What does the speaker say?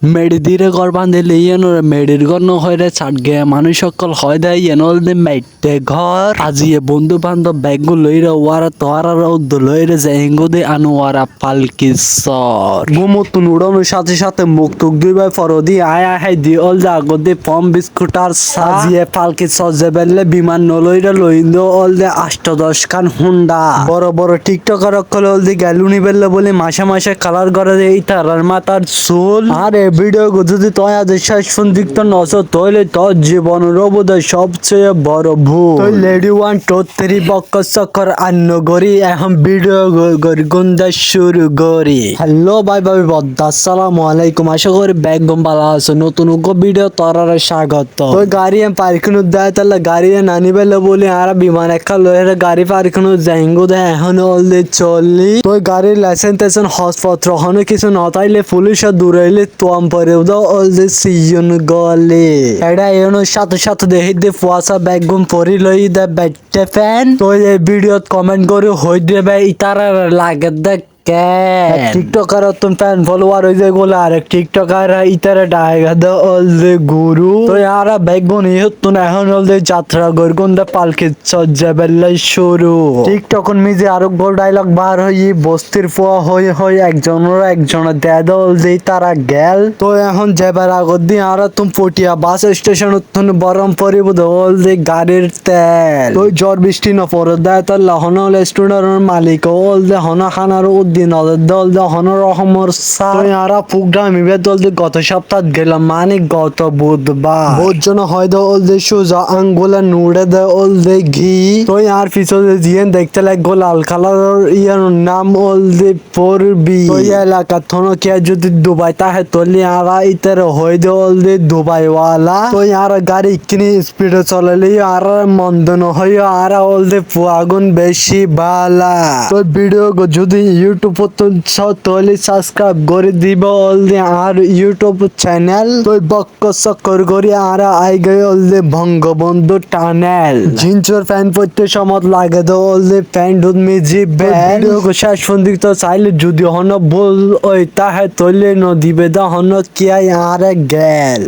মেডি ধীরে ঘর বাঁধিলে ইয়েন মেডির ঘর নহরে ছাট গে মানুষ সকল হয় দেয় ইয়েন অলদে মেটে ঘর আজিয়ে বন্ধু বান্ধব ব্যাগু লইরে ওয়ারা তোয়ারা উদ্দ লইরে যে হেঙ্গু দে আনু ওয়ারা পালকিসর গুমতুন উড়ানোর সাথে সাথে মুখ টুক দুই ভাই ফরদি আয়া high the all they আগদে pom biscuit আর সাজিয়ে পালকিসর যে বেললে বিমান নলইরে লইন্দ অল দে 8-10 খান হুন্ডা বড় বড় টিকটকার অকল অল দে গ্যালুনি বেললে বলে মাসে মাসে কালার করে এই তারার মাথার চুল আর এই ভিডিও যদি তুই আজ শেষ পর্যন্ত নস তাহলে তোর জীবনের বোধহয় সবচেয়ে বড় ভুল তুই লেডি 1 2 3 বক্ক চক্কর আন্ন গরি এখন ভিডিও গরি গুন্দা শুরু গরি হ্যালো ভাই ভাই বদ্দা আসসালামু আলাইকুম আশা করি বেগম ভালো আছো নতুন ভিডিও তোরার স্বাগত তুই গাড়ি পার্কিং দেয় তাহলে গাড়ি নানি বেলে বলি আর বিমান একটা লয়ের গাড়ি পার্কিং যাইঙ্গো দেয় এখন অলদে চললি তুই গাড়ির লাইসেন্স টেসেন্স হসপত্র হন কিছু নতাইলে পুলিশ দূরাইলে তোয়াম পরে দাও অলদে সিজন গলে এটা এর সাথে সাথে দেখি দে ফুয়াশা বেগম পরি লই দে বেটে ফ্যান তুই এই ভিডিওত কমেন্ট করে হই দেবে ইতারা লাগে দেখ টিকটকার তুম ফ্যান ফলোয়ার হয়ে যায় বলে আরেক টিকটকার ইতারা ডায়গা দে অলদে গুরু তো ইয়ারা বেগুন ইহতুন এখন অলদে যাত্রা গরগুন্দা পালকি সজ্জা বেল্লাই শুরু টিকটকন মিজে আরো গোল ডায়লগ বার হই বস্তির ফুয়া হই একজনের দেদ অলদে তারা গেল তো এখন যাবার আগত দিয়ে আর তুম পটিয়া বাস স্টেশন উত্তন বরম পরিব অলদে গাড়ির তেল তো জ্বর বৃষ্টি ন পরে দেয় তার লহন রেস্টুরেন্টের মালিক অলদে হন খানার দিন দল হন রহমর সার আরা প্রোগ্রাম ইবে দল গত সপ্তাহ গেলাম মানে গত বুধবার ভোজন হয় দে অলদে সুজা আঙ্গুলা নুড়ে দে অলদে ঘি তো আর পিছনে জিয়েন দেখতে লাগো লাল কালার ইয়ার নাম অলদে পড়বি তো এলাকা থন কে যদি দুবাই তাহে তলি আরা ইতার হয় দে অলদে দুবাই ওয়ালা তো আর গাড়ি কিনে স্পিডে চলালে আর মন্দন হয় আর অলদে আগুন বেশি বালা তো ভিডিও যদি ইউটিউব তলে সাবস্ক্রাইব করে দিব অলদে আর ইউটিউব চ্যানেল তো বক্ক চক্কর করি আর আই গে অলদে বঙ্গবন্ধু টানেল জিনচোর ফ্যান পড়তে সমত লাগে তো অলদে ফ্যান দুধ মিজি ভিডিও শেষ পর্যন্ত চাইলে যদি হন বল ওই তাহে তলে ন দিবে দা হন কি আর গেল